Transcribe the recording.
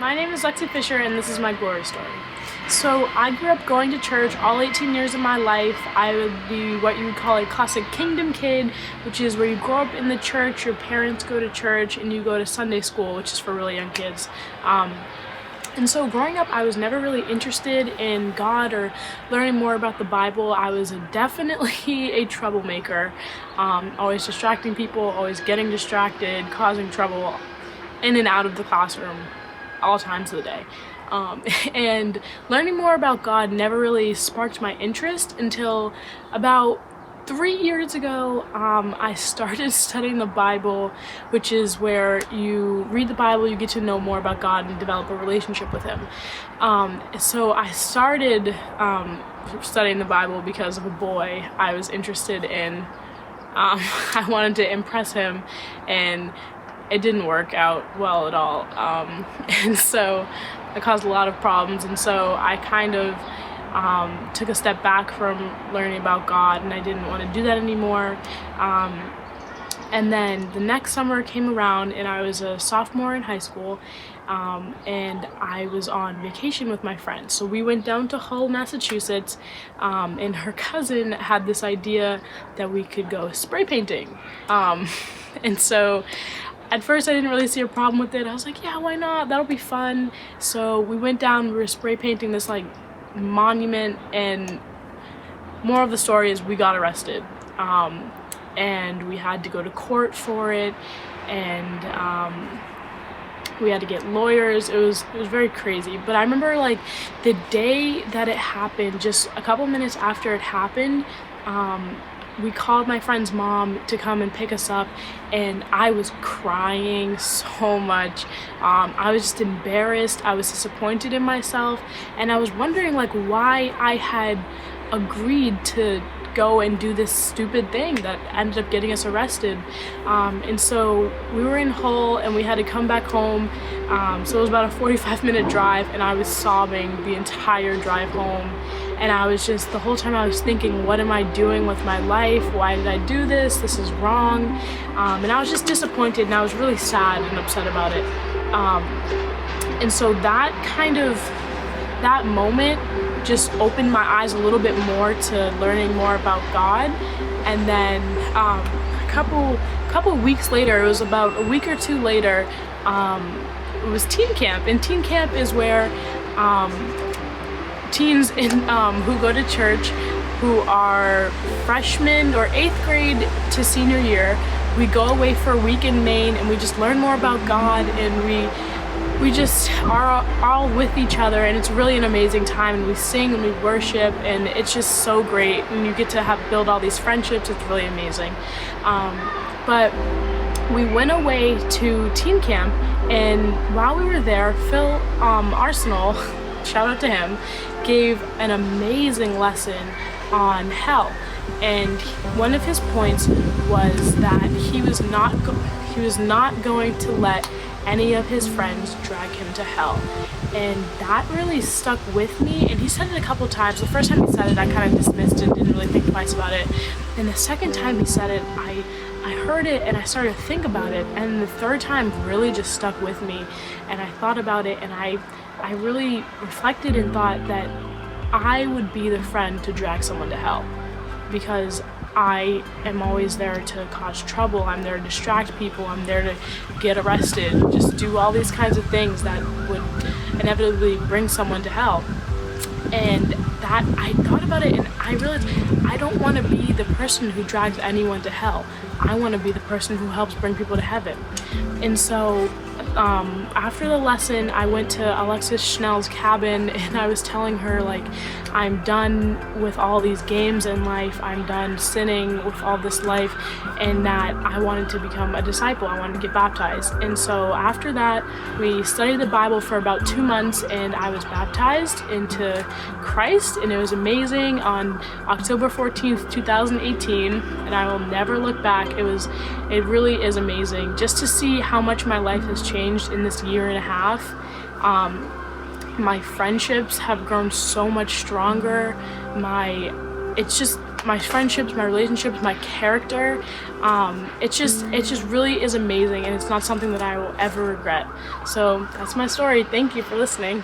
My name is Lexi Fischer, and this is my glory story. So I grew up going to church all 18 years of my life. I would be what you would call a classic kingdom kid, which is where you grow up in the church, your parents go to church, and you go to Sunday school, which is for really young kids. And so growing up, I was never really interested in God or learning more about the Bible. I was definitely a troublemaker, always distracting people, always getting distracted, causing trouble in and out of the classroom all times of the day. And learning more about God never really sparked my interest until about 3 years ago. I started studying the Bible, which is where you read the Bible, you get to know more about God and develop a relationship with Him. So I started studying the Bible because of a boy I was interested in. I wanted to impress him, and it didn't work out well at all. And so it caused a lot of problems, and so I kind of took a step back from learning about God, and I didn't want to do that anymore. And then the next summer came around, and I was a sophomore in high school, and I was on vacation with my friend. So we went down to Hull, Massachusetts, and her cousin had this idea that we could go spray painting. And so at first I didn't really see a problem with it. I was like, yeah, why not? That'll be fun. So we went down, we were spray painting this like monument, and more of the story is we got arrested, and we had to go to court for it, and we had to get lawyers. It was very crazy. But I remember like the day that it happened, just a couple minutes after it happened, we called my friend's mom to come and pick us up, and I was crying so much. I was just embarrassed. I was disappointed in myself, and I was wondering like why I had agreed to go and do this stupid thing that ended up getting us arrested. And so we were in Hull, and we had to come back home. So it was about a 45-minute drive, and I was sobbing the entire drive home. And I was just, the whole time I was thinking, what am I doing with my life? Why did I do this? This is wrong. And I was just disappointed, and I was really sad and upset about it. And so that moment just opened my eyes a little bit more to learning more about God. And then a couple weeks later, it was about a week or two later, it was teen camp. And teen camp is where teens who go to church, who are freshmen or 8th grade to senior year, we go away for a week in Maine, and we just learn more about God, and we just are all with each other, and it's really an amazing time, and we sing and we worship, and it's just so great, and you get to build all these friendships. It's really amazing. But we went away to teen camp, and while we were there, Phil Arsenal, shout out to him, gave an amazing lesson on hell. And one of his points was that he was not going to let any of his friends drag him to hell. And that really stuck with me, and he said it a couple times. The first time he said it, I kind of dismissed it, didn't really think twice about it. And the second time he said it, I heard it and I started to think about it, and the third time really just stuck with me, and I thought about it, and I really reflected and thought that I would be the friend to drag someone to hell, because I am always there to cause trouble. I'm there to distract people. I'm there to get arrested, just do all these kinds of things that would inevitably bring someone to hell. And that, I thought about it, and I realized I don't want to be the person who drags anyone to hell. I want to be the person who helps bring people to heaven. And so after the lesson, I went to Alexis Schnell's cabin, and I was telling her, like, I'm done with all these games in life. I'm done sinning with all this life, and that I wanted to become a disciple. I wanted to get baptized. And so after that, we studied the Bible for about 2 months, and I was baptized into Christ, and it was amazing on October 14th, 2018, and I will never look back. It really is amazing just to see how much my life has changed in this year and a half. My friendships have grown so much stronger. It's just my friendships, my relationships, my character. It just really is amazing, and it's not something that I will ever regret. So that's my story. Thank you for listening.